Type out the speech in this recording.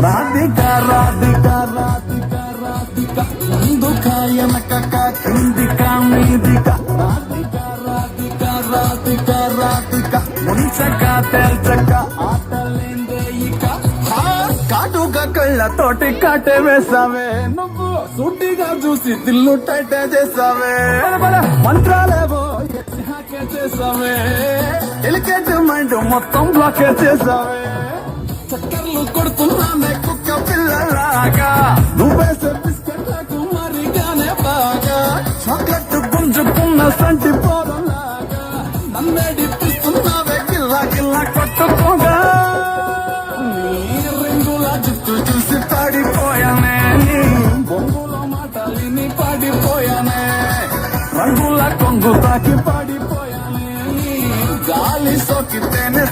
రాధిక రాధిక రాధిక రాధిక ముందుక వెనకక కిందిక మీదిక రాధిక రాధిక రాధిక రాధిక ముంచక తేల్చక ఆటలేందే ఇక కాటుక కళ్ళతోటి కాటే వేసావే నువ్వు సూటిగా చూసి దిల్లు టైటే చేసావే మంత్రాలేవో హాకే చేసావే ఎలికేట్ మైండ్ మొత్తం బ్లాకే చేసావే చక్కర్లు కొడుతున్నానే కుక్క పిల్లలాగా నువ్వేసే బిస్కెట్లకు మరిగానే బాగా చాక్లెట్ గుంజుకున్న సంటి పోరలాగా నన్నేడిపిస్తున్నావే గిల్లా గిల్లా కొట్టుకోగా నీ రింగుల జుట్టు చూసి పాడిపోయానే నీ బొంగులో మాటలిని పాడిపోయానే రంగుల కొంగు తాకి పాడిపోయానే నీ గాలి సోకితేనే